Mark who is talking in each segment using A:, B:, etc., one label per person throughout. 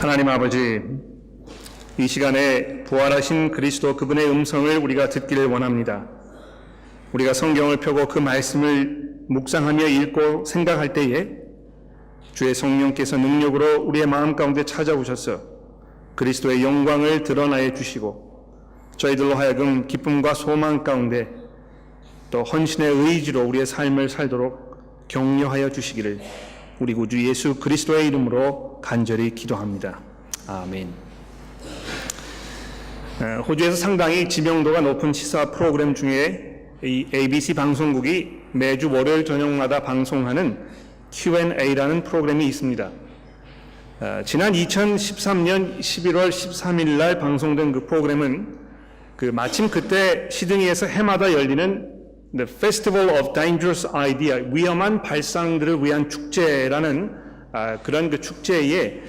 A: 하나님 아버지, 이 시간에 부활하신 그리스도 그분의 음성을 우리가 듣기를 원합니다. 우리가 성경을 펴고 그 말씀을 묵상하며 읽고 생각할 때에 주의 성령께서 능력으로 우리의 마음 가운데 찾아오셔서 그리스도의 영광을 드러나해 주시고 저희들로 하여금 기쁨과 소망 가운데 또 헌신의 의지로 우리의 삶을 살도록 격려하여 주시기를 우리 구주 예수 그리스도의 이름으로 간절히 기도합니다. 아멘. 호주에서 상당히 지명도가 높은 시사 프로그램 중에 이 ABC 방송국이 매주 월요일 저녁마다 방송하는 Q&A라는 프로그램이 있습니다. 지난 2013년 11월 13일 날 방송된 그 프로그램은 마침 그때 시드니에서 해마다 열리는 The Festival of Dangerous Idea, 위험한 발상들을 위한 축제라는 그런 그 축제에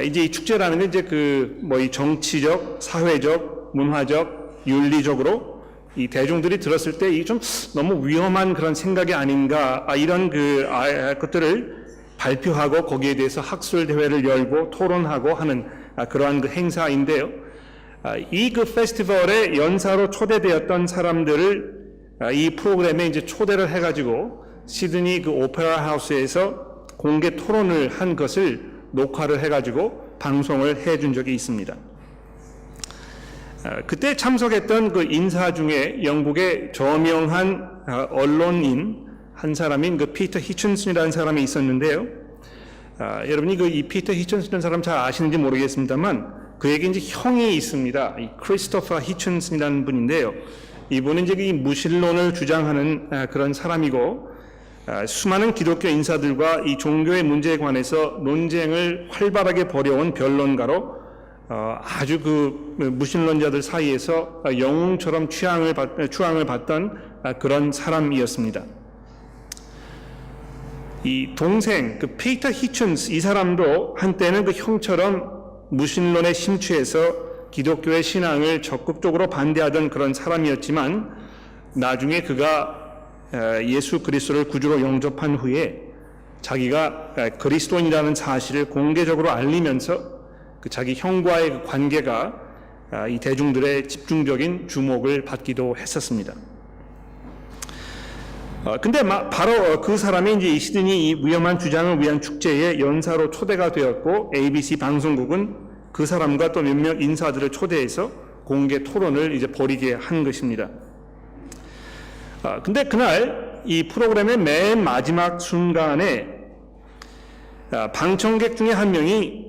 A: 이제 이 축제라는 게 이제 이 정치적, 사회적, 문화적, 윤리적으로 이 대중들이 들었을 때 이 좀 너무 위험한 그런 생각이 아닌가 이런 것들을 발표하고 거기에 대해서 학술 대회를 열고 토론하고 하는 그러한 그 행사인데요. 이 페스티벌에 연사로 초대되었던 사람들을 이 프로그램에 이제 초대를 해가지고 시드니 오페라 하우스에서 공개 토론을 한 것을 녹화를 해가지고 방송을 해준 적이 있습니다. 그때 참석했던 그 인사 중에 영국의 저명한 언론인 한 사람인 피터 히춘슨이라는 사람이 있었는데요. 여러분이 이 피터 히춘슨이라는 사람 잘 아시는지 모르겠습니다만 그에게 이제 형이 있습니다. 이 크리스토퍼 히춘슨이라는 분인데요. 이분은 이제 이 무신론을 주장하는 그런 사람이고 수많은 기독교 인사들과 이 종교의 문제에 관해서 논쟁을 활발하게 벌여온 변론가로 아주 무신론자들 사이에서 영웅처럼 추앙을 받던 그런 사람이었습니다. 이 동생 피터 히춘스 이 사람도 한때는 형처럼 무신론에 심취해서 기독교의 신앙을 적극적으로 반대하던 그런 사람이었지만 나중에 그가 예수 그리스도를 구주로 영접한 후에 자기가 그리스도인이라는 사실을 공개적으로 알리면서 자기 형과의 관계가 이 대중들의 집중적인 주목을 받기도 했었습니다. 근데 바로 그 사람이 이제 이 시드니 이 위험한 주장을 위한 축제에 연사로 초대가 되었고 ABC 방송국은 그 사람과 또 몇몇 인사들을 초대해서 공개 토론을 이제 벌이게 한 것입니다. 근데 그날 이 프로그램의 맨 마지막 순간에 방청객 중에 한 명이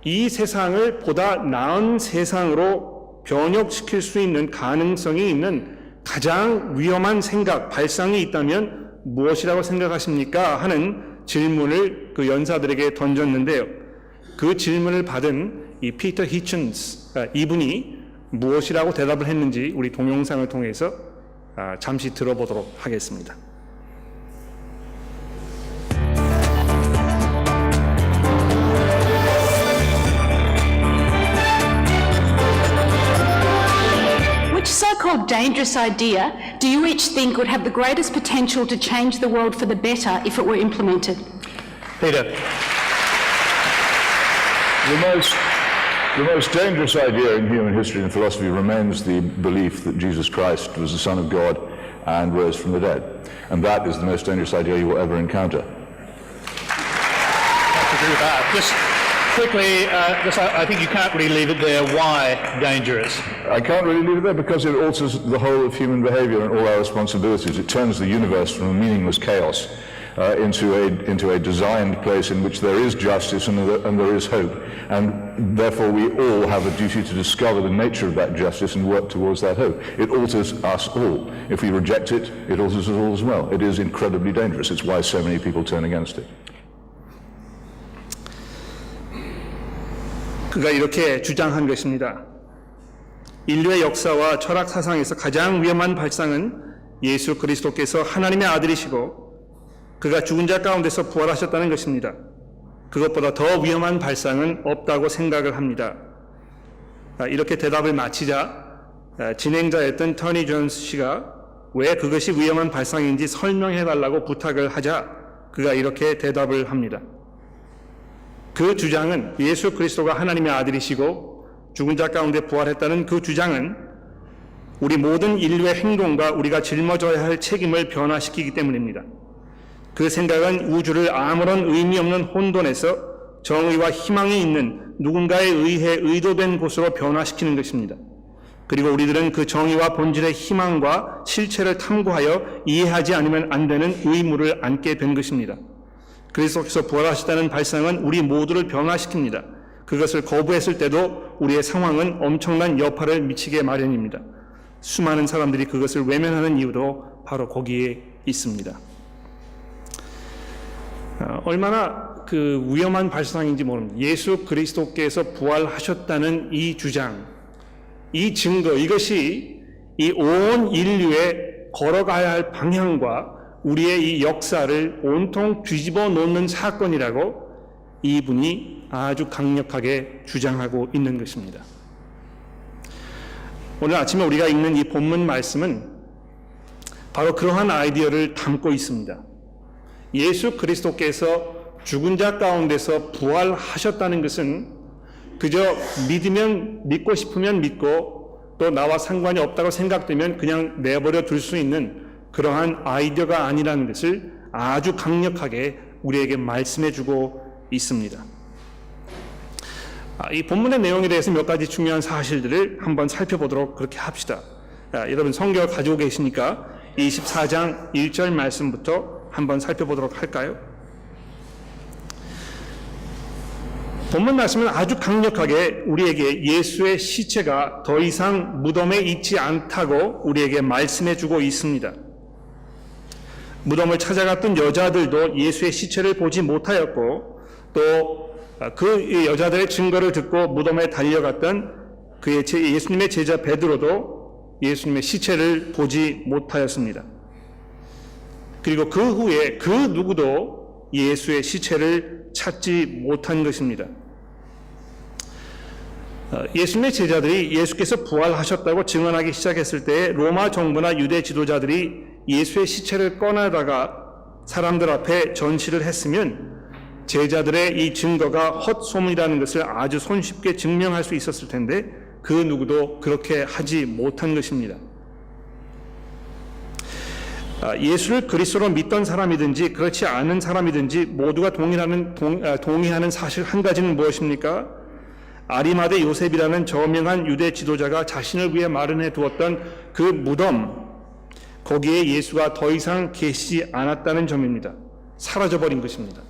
A: 이 세상을 보다 나은 세상으로 변혁시킬 수 있는 가능성이 있는 가장 위험한 생각, 발상이 있다면 무엇이라고 생각하십니까? 하는 질문을 그 연사들에게 던졌는데요. 그 질문을 받은 이 피터 히춘스 이분이 무엇이라고 대답을 했는지 우리 동영상을 통해서 잠시 들어보도록 하겠습니다.
B: Which so-called dangerous idea do you each think would have the greatest potential to change the world for the better if it were implemented?
A: Peter.
C: The most dangerous idea in human history and philosophy remains the belief that Jesus Christ was the Son of God and rose from the dead. And that is the most dangerous idea you will ever encounter.
D: I agree with that. Just quickly, I think you can't really leave it there. Why dangerous?
C: I can't really leave it there because it alters the whole of human behavior and all our responsibilities. It turns the universe from a meaningless chaos into a designed place in which there is justice and there is hope, and therefore we all have a duty to discover the nature of that justice and work towards that hope. It alters us all. If we reject it, it alters us all as well. It is incredibly dangerous. It's why so many people turn against it.
A: 그가 이렇게 주장한 것입니다. 인류의 역사와 철학 사상에서 가장 위험한 발상은 예수 그리스도께서 하나님의 아들이시고 그가 죽은 자 가운데서 부활하셨다는 것입니다. 그것보다 더 위험한 발상은 없다고 생각을 합니다. 이렇게 대답을 마치자 진행자였던 터니 존스 씨가 왜 그것이 위험한 발상인지 설명해달라고 부탁을 하자 그가 이렇게 대답을 합니다. 그 주장은 예수 그리스도가 하나님의 아들이시고 죽은 자 가운데 부활했다는 그 주장은 우리 모든 인류의 행동과 우리가 짊어져야 할 책임을 변화시키기 때문입니다. 그 생각은 우주를 아무런 의미 없는 혼돈에서 정의와 희망이 있는 누군가에 의해 의도된 곳으로 변화시키는 것입니다. 그리고 우리들은 그 정의와 본질의 희망과 실체를 탐구하여 이해하지 않으면 안 되는 의무를 안게 된 것입니다. 그리스도께서 부활하셨다는 발상은 우리 모두를 변화시킵니다. 그것을 거부했을 때도 우리의 상황은 엄청난 여파를 미치게 마련입니다. 수많은 사람들이 그것을 외면하는 이유도 바로 거기에 있습니다. 얼마나 그 위험한 발상인지 모릅니다. 예수 그리스도께서 부활하셨다는 이 주장, 이 증거, 이것이 이 온 인류의 걸어가야 할 방향과 우리의 이 역사를 온통 뒤집어 놓는 사건이라고 이분이 아주 강력하게 주장하고 있는 것입니다. 오늘 아침에 우리가 읽는 이 본문 말씀은 바로 그러한 아이디어를 담고 있습니다. 예수 그리스도께서 죽은 자 가운데서 부활하셨다는 것은 그저 믿으면 믿고 싶으면 믿고 또 나와 상관이 없다고 생각되면 그냥 내버려 둘 수 있는 그러한 아이디어가 아니라는 것을 아주 강력하게 우리에게 말씀해주고 있습니다. 이 본문의 내용에 대해서 몇 가지 중요한 사실들을 한번 살펴보도록 그렇게 합시다. 여러분 성경을 가지고 계시니까 24장 1절 말씀부터 한번 살펴보도록 할까요? 본문 말씀은 아주 강력하게 우리에게 예수의 시체가 더 이상 무덤에 있지 않다고 우리에게 말씀해주고 있습니다. 무덤을 찾아갔던 여자들도 예수의 시체를 보지 못하였고 또 그 여자들의 증거를 듣고 무덤에 달려갔던 그의 예수님의 제자 베드로도 예수님의 시체를 보지 못하였습니다. 그리고 그 후에 그 누구도 예수의 시체를 찾지 못한 것입니다. 예수님의 제자들이 예수께서 부활하셨다고 증언하기 시작했을 때 로마 정부나 유대 지도자들이 예수의 시체를 꺼내다가 사람들 앞에 전시를 했으면 제자들의 이 증거가 헛소문이라는 것을 아주 손쉽게 증명할 수 있었을 텐데 그 누구도 그렇게 하지 못한 것입니다. 예수를 그리스도로 믿던 사람이든지 그렇지 않은 사람이든지 모두가 동의하는 사실 한 가지는 무엇입니까? 아리마대 요셉이라는 저명한 유대 지도자가 자신을 위해 마련해 두었던 그 무덤, 거기에 예수가 더 이상 계시지 않았다는 점입니다. 사라져버린 것입니다.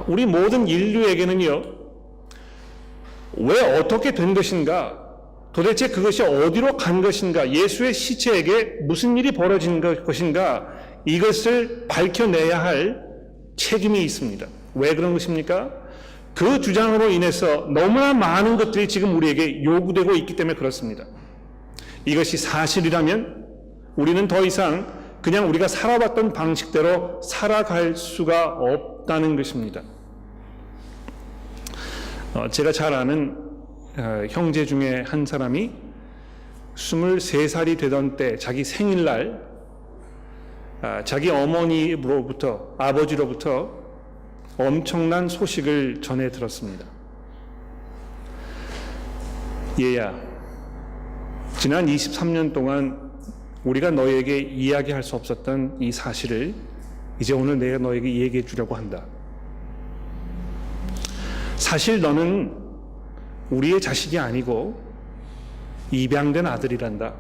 A: 우리 모든 인류에게는요, 왜 어떻게 된 것인가, 도대체 그것이 어디로 간 것인가, 예수의 시체에게 무슨 일이 벌어진 것인가, 이것을 밝혀내야 할 책임이 있습니다. 왜 그런 것입니까? 그 주장으로 인해서 너무나 많은 것들이 지금 우리에게 요구되고 있기 때문에 그렇습니다. 이것이 사실이라면 우리는 더 이상 그냥 우리가 살아왔던 방식대로 살아갈 수가 없다는 것입니다. 제가 잘 아는 형제 중에 한 사람이 23살이 되던 때 자기 생일날 자기 어머니로부터, 아버지로부터 엄청난 소식을 전해 들었습니다. 얘야, 지난 23년 동안 우리가 너에게 이야기할 수 없었던 이 사실을 이제 오늘 내가 너에게 얘기해 주려고 한다. 사실 너는 우리의 자식이 아니고 입양된 아들이란다.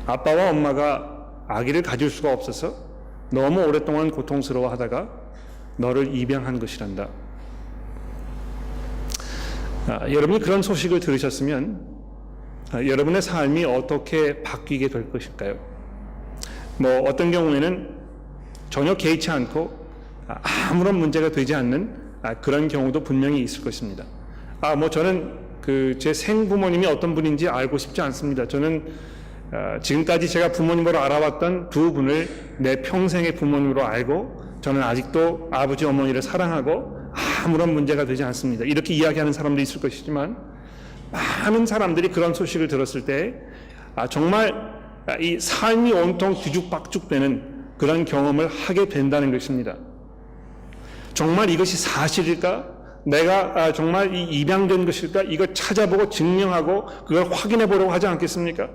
A: 아빠와 엄마가 아기를 가질 수가 없어서 너무 오랫동안 고통스러워하다가 너를 입양한 것이란다. 여러분이 그런 소식을 들으셨으면 여러분의 삶이 어떻게 바뀌게 될 것일까요? 어떤 경우에는 전혀 개의치 않고 아무런 문제가 되지 않는 그런 경우도 분명히 있을 것입니다. 저는 제 생부모님이 어떤 분인지 알고 싶지 않습니다. 저는 지금까지 제가 부모님으로 알아왔던 두 분을 내 평생의 부모님으로 알고 저는 아직도 아버지 어머니를 사랑하고 아무런 문제가 되지 않습니다. 이렇게 이야기하는 사람도 있을 것이지만 많은 사람들이 그런 소식을 들었을 때 정말 이 삶이 온통 뒤죽박죽되는 그런 경험을 하게 된다는 것입니다. 정말 이것이 사실일까? 내가 정말 이 입양된 것일까? 이걸 찾아보고 증명하고 그걸 확인해 보려고 하지 않겠습니까?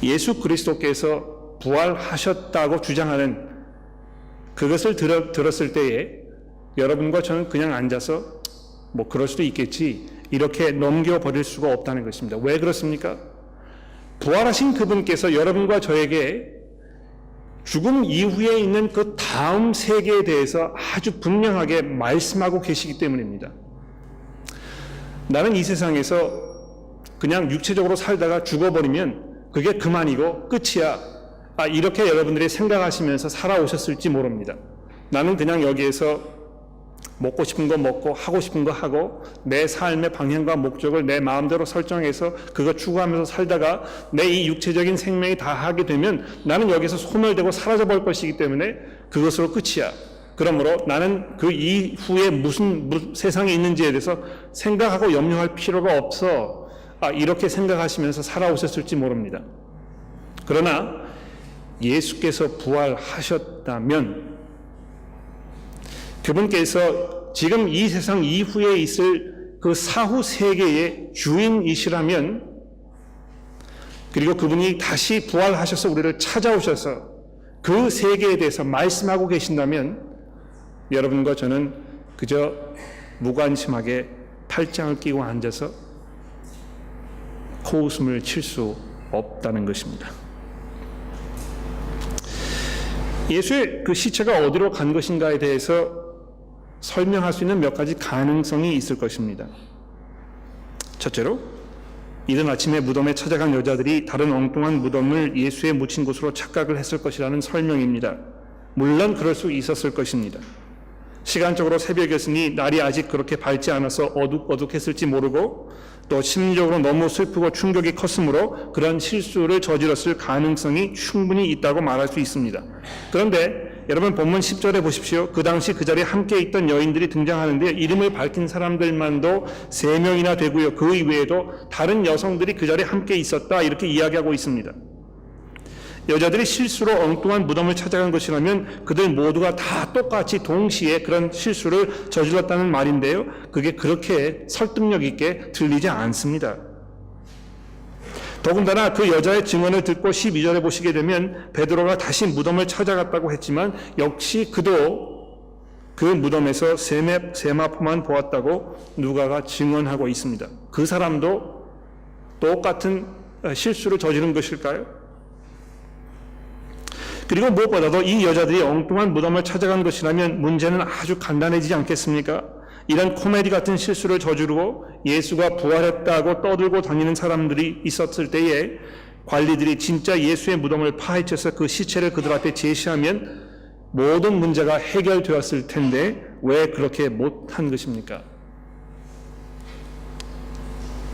A: 예수 그리스도께서 부활하셨다고 주장하는 그것을 들었을 때에 여러분과 저는 그냥 앉아서 뭐 그럴 수도 있겠지 이렇게 넘겨버릴 수가 없다는 것입니다. 왜 그렇습니까? 부활하신 그분께서 여러분과 저에게 죽음 이후에 있는 그 다음 세계에 대해서 아주 분명하게 말씀하고 계시기 때문입니다. 나는 이 세상에서 그냥 육체적으로 살다가 죽어버리면 그게 그만이고 끝이야. 이렇게 여러분들이 생각하시면서 살아오셨을지 모릅니다. 나는 그냥 여기에서 먹고 싶은 거 먹고 하고 싶은 거 하고 내 삶의 방향과 목적을 내 마음대로 설정해서 그거 추구하면서 살다가 내 이 육체적인 생명이 다 하게 되면 나는 여기서 소멸되고 사라져 버릴 것이기 때문에 그것으로 끝이야. 그러므로 나는 그 이후에 무슨 세상에 있는지에 대해서 생각하고 염려할 필요가 없어. 이렇게 생각하시면서 살아오셨을지 모릅니다. 그러나 예수께서 부활하셨다면 그분께서 지금 이 세상 이후에 있을 그 사후 세계의 주인이시라면, 그리고 그분이 다시 부활하셔서 우리를 찾아오셔서 그 세계에 대해서 말씀하고 계신다면 여러분과 저는 그저 무관심하게 팔짱을 끼고 앉아서 코웃음을 칠 수 없다는 것입니다. 예수의 그 시체가 어디로 간 것인가에 대해서 설명할 수 있는 몇 가지 가능성이 있을 것입니다. 첫째로, 이른 아침에 무덤에 찾아간 여자들이 다른 엉뚱한 무덤을 예수의 묻힌 곳으로 착각을 했을 것이라는 설명입니다. 물론 그럴 수 있었을 것입니다. 시간적으로 새벽이었으니 날이 아직 그렇게 밝지 않아서 어둑어둑했을지 모르고 또 심리적으로 너무 슬프고 충격이 컸으므로 그런 실수를 저질렀을 가능성이 충분히 있다고 말할 수 있습니다. 그런데 여러분 본문 10절에 보십시오. 그 당시 그 자리에 함께 있던 여인들이 등장하는데 이름을 밝힌 사람들만도 3명이나 되고요. 그 이외에도 다른 여성들이 그 자리에 함께 있었다 이렇게 이야기하고 있습니다. 여자들이 실수로 엉뚱한 무덤을 찾아간 것이라면 그들 모두가 다 똑같이 동시에 그런 실수를 저질렀다는 말인데요. 그게 그렇게 설득력 있게 들리지 않습니다. 더군다나 그 여자의 증언을 듣고 12절에 보시게 되면 베드로가 다시 무덤을 찾아갔다고 했지만 역시 그도 그 무덤에서 세마포만 보았다고 누가가 증언하고 있습니다. 그 사람도 똑같은 실수를 저지른 것일까요? 그리고 무엇보다도 이 여자들이 엉뚱한 무덤을 찾아간 것이라면 문제는 아주 간단해지지 않겠습니까? 이런 코미디 같은 실수를 저지르고 예수가 부활했다고 떠들고 다니는 사람들이 있었을 때에 관리들이 진짜 예수의 무덤을 파헤쳐서 그 시체를 그들 앞에 제시하면 모든 문제가 해결되었을 텐데 왜 그렇게 못한 것입니까?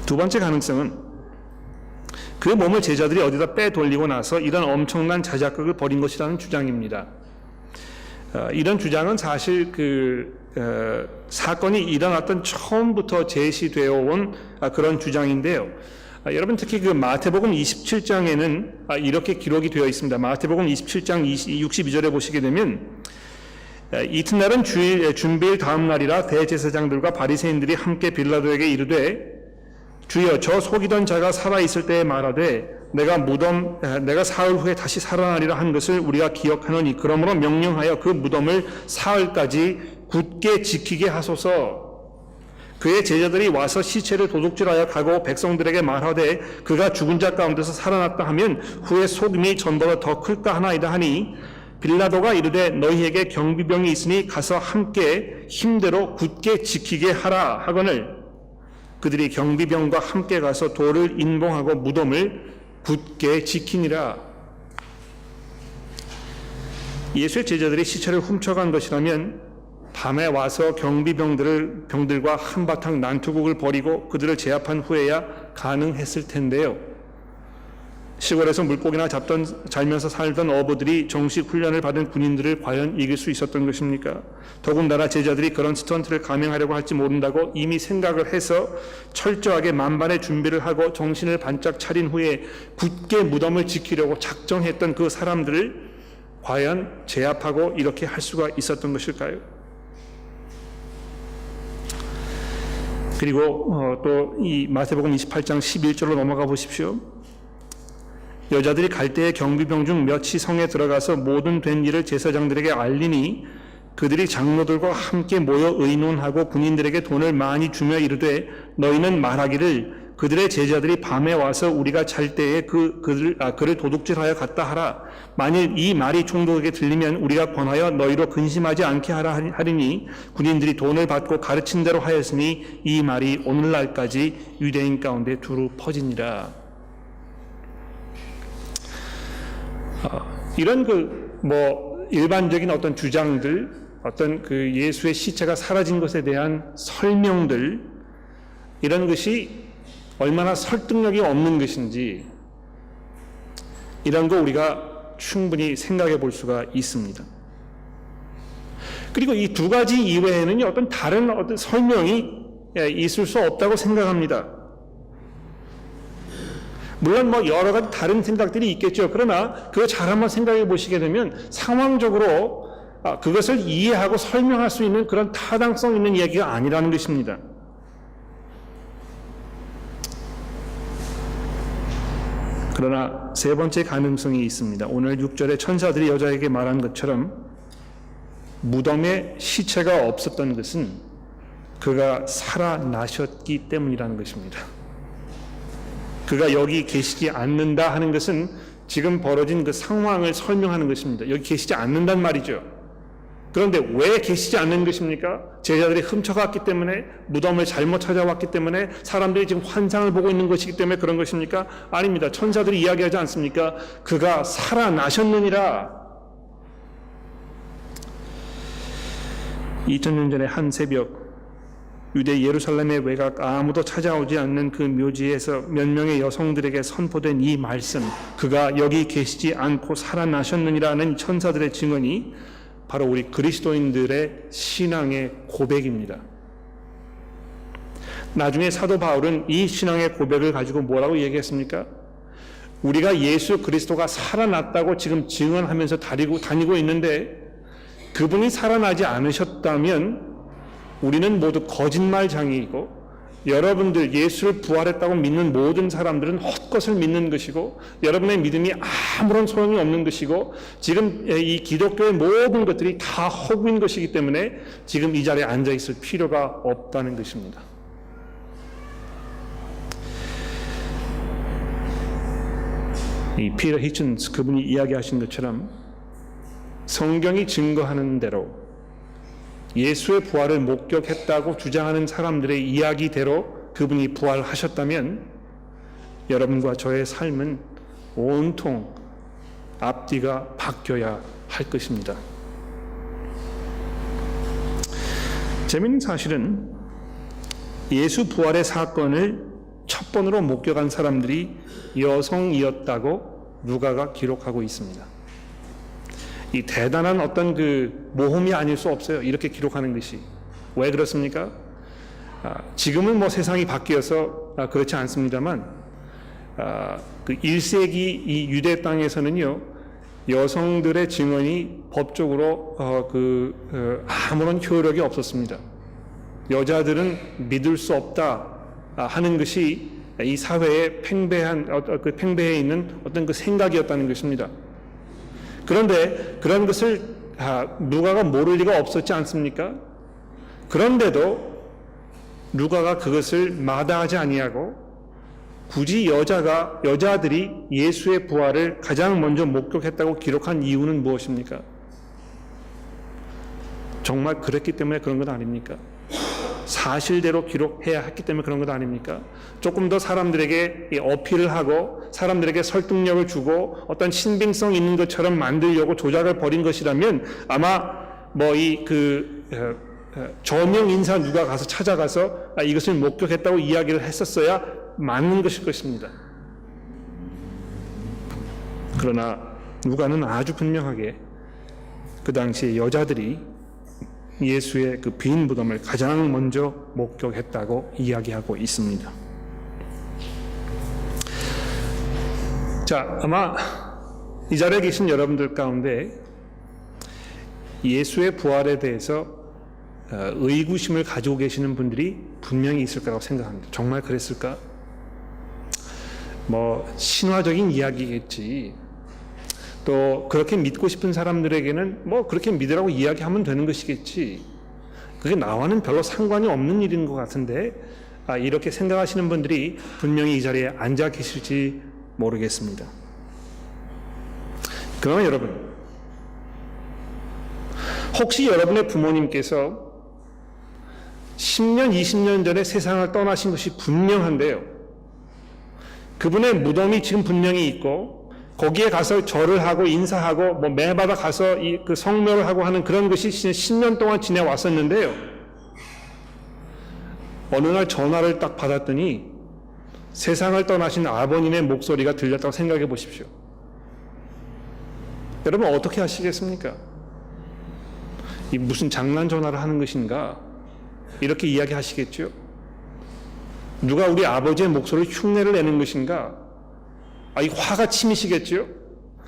A: 두 번째 가능성은 그 몸을 제자들이 어디다 빼돌리고 나서 이런 엄청난 자작극을 벌인 것이라는 주장입니다. 이런 주장은 사실 사건이 일어났던 처음부터 제시되어 온 그런 주장인데요. 여러분 특히 그 마태복음 27장에는 이렇게 기록이 되어 있습니다. 마태복음 27장 62절에 보시게 되면 이튿날은 준비일 다음 날이라 대제사장들과 바리새인들이 함께 빌라도에게 이르되 주여 저 속이던 자가 살아있을 때에 말하되 내가 사흘 후에 다시 살아나리라 한 것을 우리가 기억하노니 그러므로 명령하여 그 무덤을 사흘까지 굳게 지키게 하소서. 그의 제자들이 와서 시체를 도둑질하여 가고 백성들에게 말하되 그가 죽은 자 가운데서 살아났다 하면 후에 속임이 전보다 더 클까 하나이다 하니 빌라도가 이르되 너희에게 경비병이 있으니 가서 함께 힘대로 굳게 지키게 하라 하거늘 그들이 경비병과 함께 가서 돌을 인봉하고 무덤을 굳게 지키니라. 예수의 제자들이 시체를 훔쳐간 것이라면 밤에 와서 병들과 한바탕 난투극을 벌이고 그들을 제압한 후에야 가능했을 텐데요. 시골에서 물고기나 잘면서 살던 어부들이 정식 훈련을 받은 군인들을 과연 이길 수 있었던 것입니까? 더군다나 제자들이 그런 스턴트를 감행하려고 할지 모른다고 이미 생각을 해서 철저하게 만반의 준비를 하고 정신을 반짝 차린 후에 굳게 무덤을 지키려고 작정했던 그 사람들을 과연 제압하고 이렇게 할 수가 있었던 것일까요? 그리고 또 이 마태복음 28장 11절로 넘어가 보십시오. 여자들이 갈대의 경비병 중 몇이 성에 들어가서 모든 된 일을 제사장들에게 알리니 그들이 장로들과 함께 모여 의논하고 군인들에게 돈을 많이 주며 이르되 너희는 말하기를 그들의 제자들이 밤에 와서 우리가 잘 때에 그를 도둑질하여 갔다 하라. 만일 이 말이 총독에게 들리면 우리가 권하여 너희로 근심하지 않게 하라 하리니 군인들이 돈을 받고 가르친 대로 하였으니 이 말이 오늘날까지 유대인 가운데 두루 퍼지니라. 이런 일반적인 어떤 주장들, 어떤 그 예수의 시체가 사라진 것에 대한 설명들, 이런 것이 얼마나 설득력이 없는 것인지 이런 거 우리가 충분히 생각해 볼 수가 있습니다. 그리고 이 두 가지 이외에는 어떤 다른 어떤 설명이 있을 수 없다고 생각합니다. 물론 여러 가지 다른 생각들이 있겠죠. 그러나 그거 잘 한번 생각해 보시게 되면 상황적으로 그것을 이해하고 설명할 수 있는 그런 타당성 있는 얘기가 아니라는 것입니다. 그러나 세 번째 가능성이 있습니다. 오늘 6절에 천사들이 여자에게 말한 것처럼 무덤에 시체가 없었던 것은 그가 살아나셨기 때문이라는 것입니다. 그가 여기 계시지 않는다 하는 것은 지금 벌어진 그 상황을 설명하는 것입니다. 여기 계시지 않는단 말이죠. 그런데 왜 계시지 않는 것입니까? 제자들이 훔쳐갔기 때문에, 무덤을 잘못 찾아왔기 때문에, 사람들이 지금 환상을 보고 있는 것이기 때문에 그런 것입니까? 아닙니다. 천사들이 이야기하지 않습니까? 그가 살아나셨느니라. 2000년 전에 한 새벽 유대 예루살렘의 외곽 아무도 찾아오지 않는 그 묘지에서 몇 명의 여성들에게 선포된 이 말씀, 그가 여기 계시지 않고 살아나셨느니라는 천사들의 증언이 바로 우리 그리스도인들의 신앙의 고백입니다. 나중에 사도 바울은 이 신앙의 고백을 가지고 뭐라고 얘기했습니까? 우리가 예수 그리스도가 살아났다고 지금 증언하면서 다니고 있는데 그분이 살아나지 않으셨다면 우리는 모두 거짓말장이이고 여러분들 예수를 부활했다고 믿는 모든 사람들은 헛것을 믿는 것이고 여러분의 믿음이 아무런 소용이 없는 것이고 지금 이 기독교의 모든 것들이 다 허구인 것이기 때문에 지금 이 자리에 앉아 있을 필요가 없다는 것입니다. 이 피터 히친스 그분이 이야기하신 것처럼 성경이 증거하는 대로 예수의 부활을 목격했다고 주장하는 사람들의 이야기대로 그분이 부활하셨다면 여러분과 저의 삶은 온통 앞뒤가 바뀌어야 할 것입니다. 재미있는 사실은 예수 부활의 사건을 첫 번으로 목격한 사람들이 여성이었다고 누가가 기록하고 있습니다. 이 대단한 어떤 그 모험이 아닐 수 없어요. 이렇게 기록하는 것이. 왜 그렇습니까? 지금은 세상이 바뀌어서 그렇지 않습니다만 그 1세기 이 유대 땅에서는요 여성들의 증언이 법적으로 아무런 효력이 없었습니다. 여자들은 믿을 수 없다 하는 것이 이 사회의 팽배해 있는 어떤 그 생각이었다는 것입니다. 그런데 그런 것을 누가가 모를 리가 없었지 않습니까? 그런데도 누가가 그것을 마다하지 아니하고 굳이 여자들이 예수의 부활을 가장 먼저 목격했다고 기록한 이유는 무엇입니까? 정말 그랬기 때문에 그런 것 아닙니까? 사실대로 기록해야 했기 때문에 그런 것 아닙니까? 조금 더 사람들에게 어필을 하고 사람들에게 설득력을 주고 어떤 신빙성 있는 것처럼 만들려고 조작을 벌인 것이라면 아마 저명 인사 누가 가서 찾아가서 이것을 목격했다고 이야기를 했었어야 맞는 것일 것입니다. 그러나 누가는 아주 분명하게 그 당시에 여자들이 예수의 그 빈 무덤을 가장 먼저 목격했다고 이야기하고 있습니다. 자, 아마 이 자리에 계신 여러분들 가운데 예수의 부활에 대해서 의구심을 가지고 계시는 분들이 분명히 있을 거라고 생각합니다. 정말 그랬을까? 뭐 신화적인 이야기겠지. 또 그렇게 믿고 싶은 사람들에게는 뭐 그렇게 믿으라고 이야기하면 되는 것이겠지. 그게 나와는 별로 상관이 없는 일인 것 같은데 이렇게 생각하시는 분들이 분명히 이 자리에 앉아 계실지 모르겠습니다. 그러나 여러분, 혹시 여러분의 부모님께서 10년, 20년 전에 세상을 떠나신 것이 분명한데요. 그분의 무덤이 지금 분명히 있고 거기에 가서 절을 하고 인사하고 뭐 매마다 가서 그 성묘를 하고 하는 그런 것이 10년 동안 지내왔었는데요. 어느 날 전화를 딱 받았더니 세상을 떠나신 아버님의 목소리가 들렸다고 생각해 보십시오. 여러분 어떻게 하시겠습니까? 이 무슨 장난 전화를 하는 것인가? 이렇게 이야기하시겠죠? 누가 우리 아버지의 목소리를 흉내를 내는 것인가? 이 화가 치미시겠죠?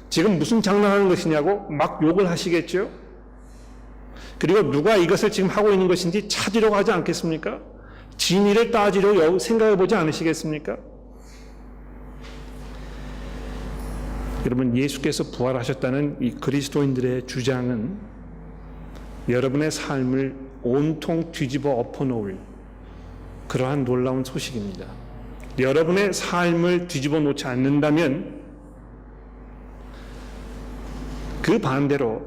A: 지금 무슨 장난하는 것이냐고 막 욕을 하시겠죠? 그리고 누가 이것을 지금 하고 있는 것인지 찾으려고 하지 않겠습니까? 진위를 따지려고 생각해 보지 않으시겠습니까? 여러분, 예수께서 부활하셨다는 이 그리스도인들의 주장은 여러분의 삶을 온통 뒤집어 엎어놓을 그러한 놀라운 소식입니다. 여러분의 삶을 뒤집어 놓지 않는다면 그 반대로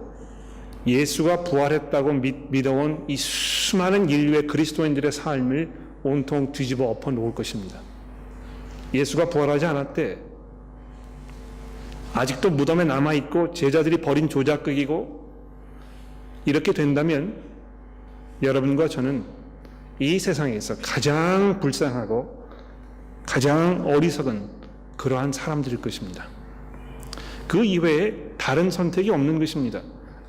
A: 예수가 부활했다고 믿어온 이 수많은 인류의 그리스도인들의 삶을 온통 뒤집어 엎어놓을 것입니다. 예수가 부활하지 않았대. 아직도 무덤에 남아있고 제자들이 버린 조작극이고 이렇게 된다면 여러분과 저는 이 세상에서 가장 불쌍하고 가장 어리석은 그러한 사람들일 것입니다. 그 이외에 다른 선택이 없는 것입니다.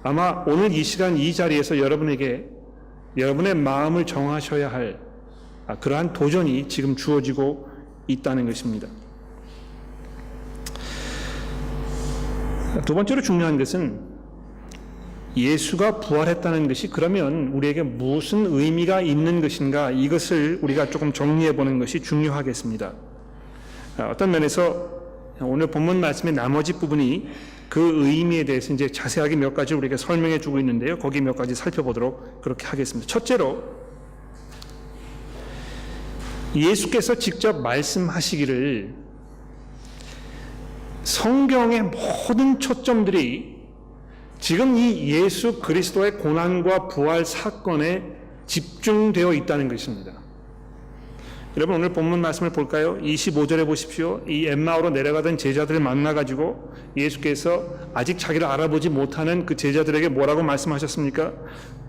A: 아마 오늘 이 시간 이 자리에서 여러분에게 여러분의 마음을 정하셔야 할 그러한 도전이 지금 주어지고 있다는 것입니다. 두 번째로 중요한 것은 예수가 부활했다는 것이 그러면 우리에게 무슨 의미가 있는 것인가, 이것을 우리가 조금 정리해 보는 것이 중요하겠습니다. 어떤 면에서 오늘 본문 말씀의 나머지 부분이 그 의미에 대해서 이제 자세하게 몇 가지 우리에게 설명해 주고 있는데요. 거기 몇 가지 살펴보도록 그렇게 하겠습니다. 첫째로, 예수께서 직접 말씀하시기를 성경의 모든 초점들이 지금 이 예수 그리스도의 고난과 부활 사건에 집중되어 있다는 것입니다. 여러분 오늘 본문 말씀을 볼까요? 25절에 보십시오. 이 엠마오로 내려가던 제자들을 만나가지고 예수께서 아직 자기를 알아보지 못하는 그 제자들에게 뭐라고 말씀하셨습니까?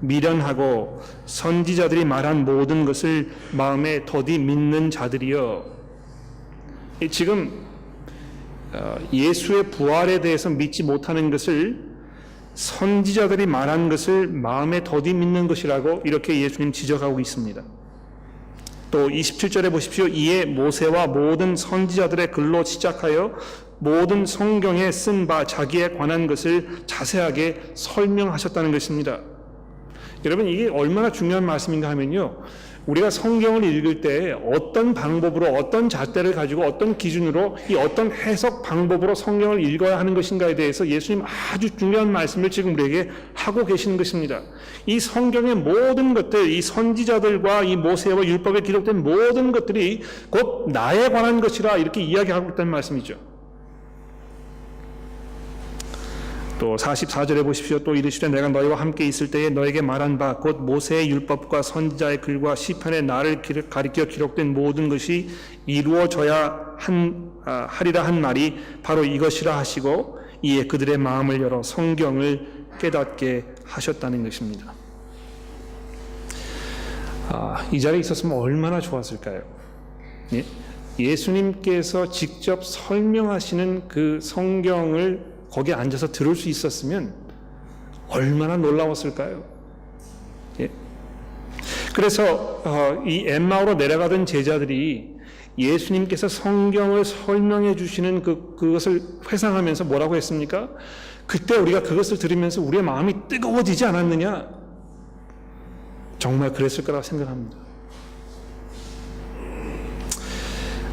A: 미련하고 선지자들이 말한 모든 것을 마음에 더디 믿는 자들이여. 지금 예수의 부활에 대해서 믿지 못하는 것을 선지자들이 말한 것을 마음에 더디 믿는 것이라고 이렇게 예수님 지적하고 있습니다. 또 27절에 보십시오. 이에 모세와 모든 선지자들의 글로 시작하여 모든 성경에 쓴 바 자기에 관한 것을 자세하게 설명하셨다는 것입니다. 여러분 이게 얼마나 중요한 말씀인가 하면요, 우리가 성경을 읽을 때 어떤 방법으로 어떤 잣대를 가지고 어떤 기준으로 이 어떤 해석 방법으로 성경을 읽어야 하는 것인가에 대해서 예수님 아주 중요한 말씀을 지금 우리에게 하고 계시는 것입니다. 이 성경의 모든 것들, 이 선지자들과 이 모세와 율법에 기록된 모든 것들이 곧 나에 관한 것이라 이렇게 이야기하고 있다는 말씀이죠. 또 44절에 보십시오. 또 이르시되 내가 너희와 함께 있을 때에 너에게 말한 바 곧 모세의 율법과 선지자의 글과 시편의 나를 가리켜 기록된 모든 것이 이루어져야 하리라 한 말이 바로 이것이라 하시고 이에 그들의 마음을 열어 성경을 깨닫게 하셨다는 것입니다. 이 자리에 있었으면 얼마나 좋았을까요? 예수님께서 직접 설명하시는 그 성경을 거기에 앉아서 들을 수 있었으면 얼마나 놀라웠을까요? 예. 그래서 이 엠마오로 내려가던 제자들이 예수님께서 성경을 설명해 주시는 그것을 회상하면서 뭐라고 했습니까? 그때 우리가 그것을 들으면서 우리의 마음이 뜨거워지지 않았느냐? 정말 그랬을 거라고 생각합니다.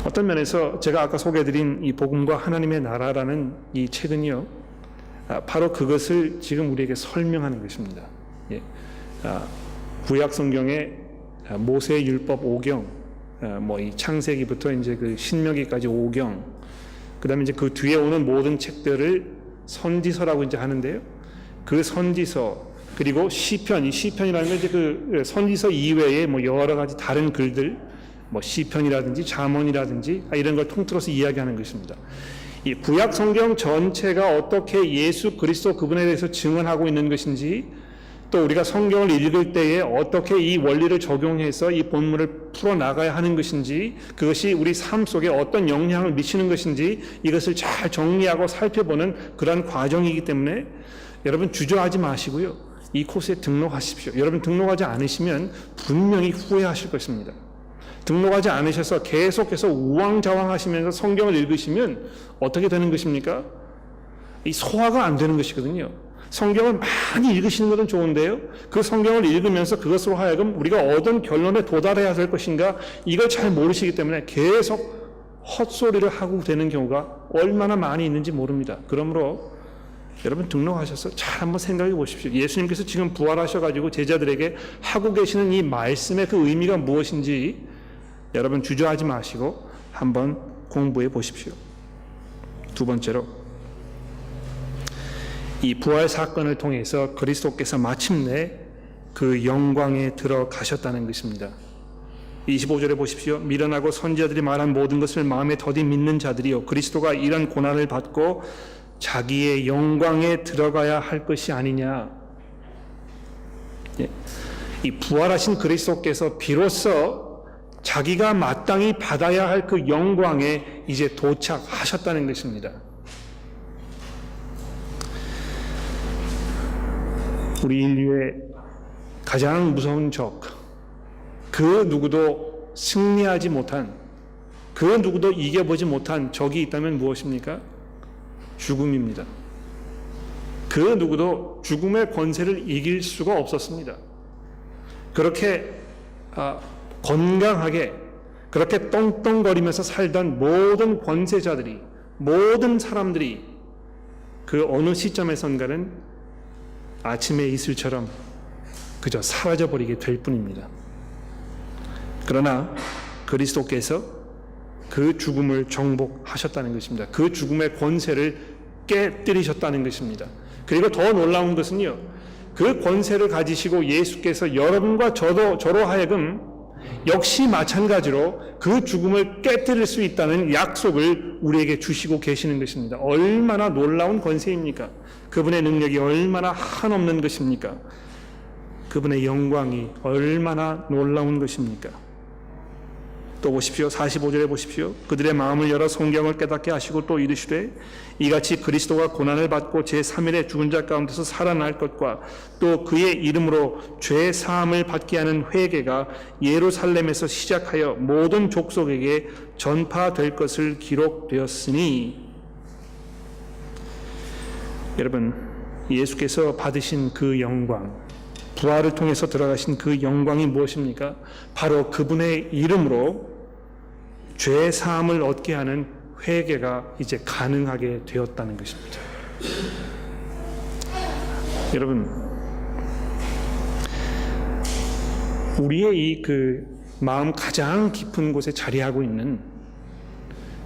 A: 어떤 면에서 제가 아까 소개해드린 이 복음과 하나님의 나라라는 이 책은요, 바로 그것을 지금 우리에게 설명하는 것입니다. 예. 구약 성경의 모세 율법 5경, 이 창세기부터 이제 그 신명기까지 5경, 그다음에 이제 그 뒤에 오는 모든 책들을 선지서라고 이제 하는데요. 그 선지서 그리고 시편, 이 시편이라는 건 이제 그 선지서 이외에 여러 가지 다른 글들, 시편이라든지 잠언이라든지 이런 걸 통틀어서 이야기하는 것입니다. 이 구약 성경 전체가 어떻게 예수 그리스도 그분에 대해서 증언하고 있는 것인지, 또 우리가 성경을 읽을 때에 어떻게 이 원리를 적용해서 이 본문을 풀어나가야 하는 것인지, 그것이 우리 삶 속에 어떤 영향을 미치는 것인지, 이것을 잘 정리하고 살펴보는 그런 과정이기 때문에 여러분 주저하지 마시고요, 이 코스에 등록하십시오. 여러분 등록하지 않으시면 분명히 후회하실 것입니다. 등록하지 않으셔서 계속해서 우왕좌왕하시면서 성경을 읽으시면 어떻게 되는 것입니까? 이 소화가 안 되는 것이거든요. 성경을 많이 읽으시는 것은 좋은데요, 그 성경을 읽으면서 그것으로 하여금 우리가 어떤 결론에 도달해야 될 것인가, 이걸 잘 모르시기 때문에 계속 헛소리를 하고 되는 경우가 얼마나 많이 있는지 모릅니다. 그러므로 여러분 등록하셔서 잘 한번 생각해 보십시오. 예수님께서 지금 부활하셔가지고 제자들에게 하고 계시는 이 말씀의 그 의미가 무엇인지 여러분 주저하지 마시고 한번 공부해 보십시오. 두 번째로, 이 부활 사건을 통해서 그리스도께서 마침내 그 영광에 들어가셨다는 것입니다. 25절에 보십시오. 미련하고 선지자들이 말한 모든 것을 마음에 더디 믿는 자들이요, 그리스도가 이런 고난을 받고 자기의 영광에 들어가야 할 것이 아니냐. 이 부활하신 그리스도께서 비로소 자기가 마땅히 받아야 할 그 영광에 이제 도착하셨다는 것입니다. 우리 인류의 가장 무서운 적, 그 누구도 승리하지 못한, 그 누구도 이겨보지 못한 적이 있다면 무엇입니까? 죽음입니다. 그 누구도 죽음의 권세를 이길 수가 없었습니다. 그렇게 건강하게 그렇게 떵떵거리면서 살던 모든 권세자들이, 모든 사람들이 그 어느 시점에선가는 아침의 이슬처럼 그저 사라져버리게 될 뿐입니다. 그러나 그리스도께서 그 죽음을 정복하셨다는 것입니다. 그 죽음의 권세를 깨뜨리셨다는 것입니다. 그리고 더 놀라운 것은요, 그 권세를 가지시고 예수께서 여러분과 저로 하여금 역시 마찬가지로 그 죽음을 깨뜨릴 수 있다는 약속을 우리에게 주시고 계시는 것입니다. 얼마나 놀라운 권세입니까? 그분의 능력이 얼마나 한없는 것입니까? 그분의 영광이 얼마나 놀라운 것입니까? 또 보십시오. 45절에 보십시오. 그들의 마음을 열어 성경을 깨닫게 하시고 또 이르시되 이같이 그리스도가 고난을 받고 제3일에 죽은 자 가운데서 살아날 것과 또 그의 이름으로 죄 사함을 받게 하는 회개가 예루살렘에서 시작하여 모든 족속에게 전파될 것을 기록되었으니. 여러분, 예수께서 받으신 그 영광, 부활을 통해서 들어가신 그 영광이 무엇입니까? 바로 그분의 이름으로 죄 사함을 얻게 하는 회개가 이제 가능하게 되었다는 것입니다. 여러분, 우리의 이 그 마음 가장 깊은 곳에 자리하고 있는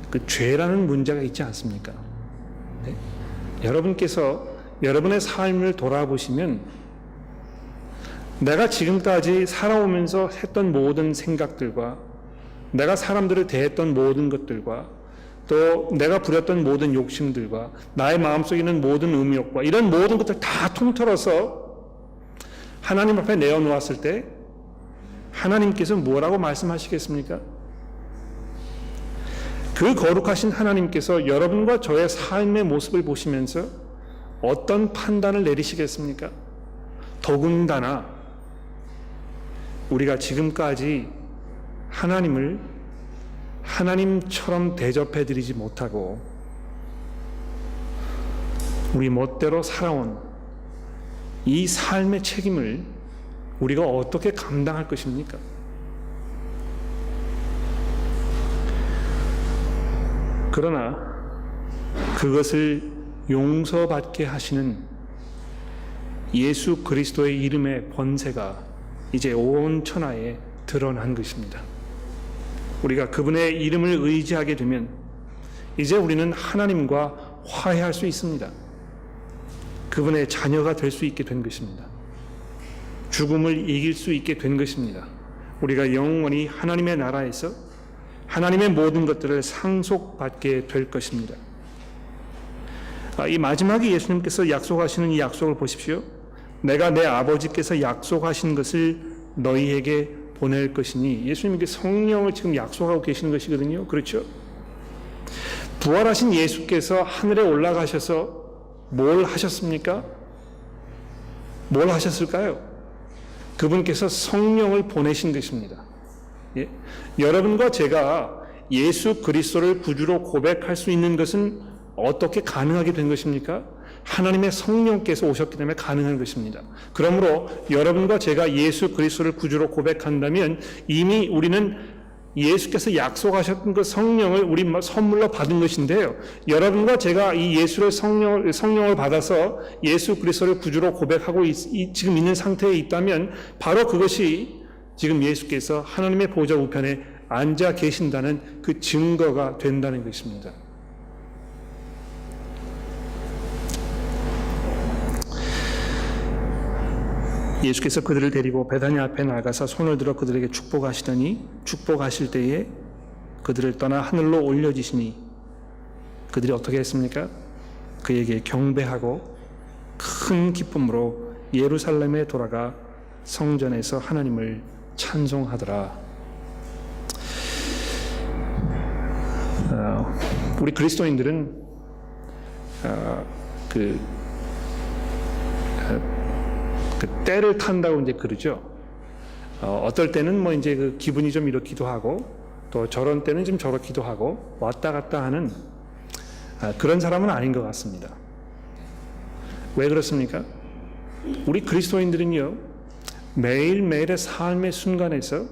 A: 그 죄라는 문제가 있지 않습니까? 네? 여러분께서 여러분의 삶을 돌아보시면 내가 지금까지 살아오면서 했던 모든 생각들과 내가 사람들을 대했던 모든 것들과 또 내가 부렸던 모든 욕심들과 나의 마음속에 있는 모든 음욕과 이런 모든 것들 다 통틀어서 하나님 앞에 내어놓았을 때 하나님께서 뭐라고 말씀하시겠습니까? 그 거룩하신 하나님께서 여러분과 저의 삶의 모습을 보시면서 어떤 판단을 내리시겠습니까? 더군다나 우리가 지금까지 하나님을 하나님처럼 대접해드리지 못하고 우리 멋대로 살아온 이 삶의 책임을 우리가 어떻게 감당할 것입니까? 그러나 그것을 용서받게 하시는 예수 그리스도의 이름의 번세가 이제 온 천하에 드러난 것입니다. 우리가 그분의 이름을 의지하게 되면 이제 우리는 하나님과 화해할 수 있습니다. 그분의 자녀가 될 수 있게 된 것입니다. 죽음을 이길 수 있게 된 것입니다. 우리가 영원히 하나님의 나라에서 하나님의 모든 것들을 상속받게 될 것입니다. 이 마지막에 예수님께서 약속하시는 이 약속을 보십시오. 내가 내 아버지께서 약속하신 것을 너희에게 보낼 것이니, 예수님께 성령을 지금 약속하고 계시는 것이거든요. 그렇죠? 부활하신 예수께서 하늘에 올라가셔서 뭘 하셨습니까? 뭘 하셨을까요? 그분께서 성령을 보내신 것입니다. 예? 여러분과 제가 예수 그리스도를 구주로 고백할 수 있는 것은 어떻게 가능하게 된 것입니까? 하나님의 성령께서 오셨기 때문에 가능한 것입니다. 그러므로 여러분과 제가 예수 그리스도를 구주로 고백한다면 이미 우리는 예수께서 약속하셨던 그 성령을 우리 선물로 받은 것인데요. 여러분과 제가 이 예수의 성령을 받아서 예수 그리스도를 구주로 고백하고 지금 있는 상태에 있다면 바로 그것이 지금 예수께서 하나님의 보좌 우편에 앉아 계신다는 그 증거가 된다는 것입니다. 예수께서 그들을 데리고 베다니 앞에 나가서 손을 들어 그들에게 축복하시더니 축복하실 때에 그들을 떠나 하늘로 올려지시니 그들이 어떻게 했습니까? 그에게 경배하고 큰 기쁨으로 예루살렘에 돌아가 성전에서 하나님을 찬송하더라. 우리 그리스도인들은 그 때를 탄다고 이제 그러죠. 어떨 때는 뭐 이제 그 기분이 좀 이렇기도 하고 또 저런 때는 좀 저렇기도 하고 왔다 갔다 하는 그런 사람은 아닌 것 같습니다. 왜 그렇습니까? 우리 그리스도인들은요, 매일매일의 삶의 순간에서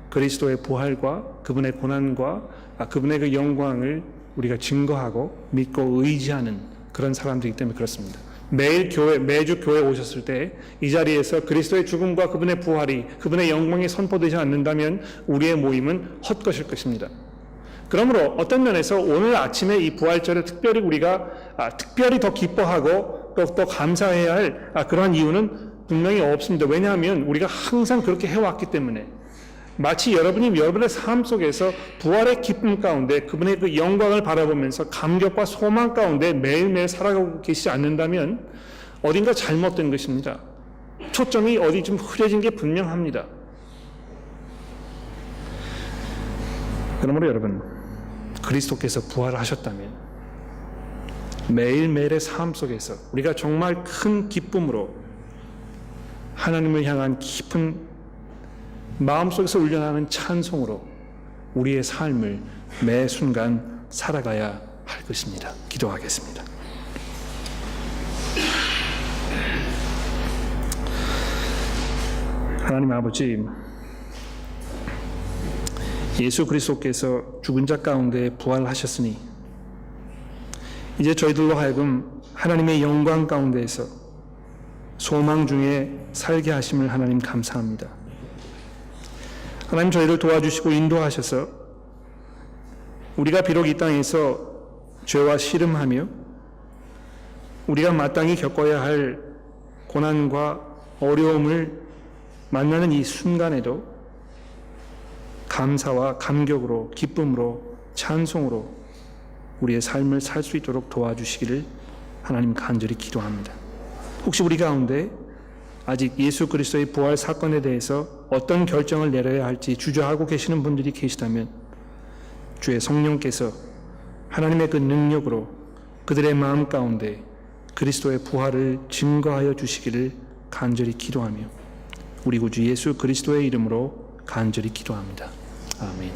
A: 그리스도의 부활과 그분의 고난과 그분의 그 영광을 우리가 증거하고 믿고 의지하는 그런 사람들이기 때문에 그렇습니다. 매주 교회 오셨을 때 이 자리에서 그리스도의 죽음과 그분의 부활이, 그분의 영광이 선포되지 않는다면 우리의 모임은 헛것일 것입니다. 그러므로 어떤 면에서 오늘 아침에 이 부활절에 특별히 우리가 특별히 더 기뻐하고 또 감사해야 할 그러한 이유는 분명히 없습니다. 왜냐하면 우리가 항상 그렇게 해왔기 때문에, 마치 여러분이 여러분의 삶 속에서 부활의 기쁨 가운데 그분의 그 영광을 바라보면서 감격과 소망 가운데 매일매일 살아가고 계시지 않는다면 어딘가 잘못된 것입니다. 초점이 어디 좀 흐려진 게 분명합니다. 그러므로 여러분, 그리스도께서 부활하셨다면 매일매일의 삶 속에서 우리가 정말 큰 기쁨으로 하나님을 향한 깊은 마음속에서 울려나는 찬송으로 우리의 삶을 매 순간 살아가야 할 것입니다. 기도하겠습니다. 하나님 아버지, 예수 그리스도께서 죽은 자 가운데 부활하셨으니 이제 저희들로 하여금 하나님의 영광 가운데에서 소망 중에 살게 하심을 하나님 감사합니다. 하나님 저희를 도와주시고 인도하셔서 우리가 비록 이 땅에서 죄와 씨름하며 우리가 마땅히 겪어야 할 고난과 어려움을 만나는 이 순간에도 감사와 감격으로, 기쁨으로, 찬송으로 우리의 삶을 살 수 있도록 도와주시기를 하나님 간절히 기도합니다. 혹시 우리 가운데 아직 예수 그리스도의 부활 사건에 대해서 어떤 결정을 내려야 할지 주저하고 계시는 분들이 계시다면 주의 성령께서 하나님의 그 능력으로 그들의 마음 가운데 그리스도의 부활을 증거하여 주시기를 간절히 기도하며 우리 구주 예수 그리스도의 이름으로 간절히 기도합니다. 아멘.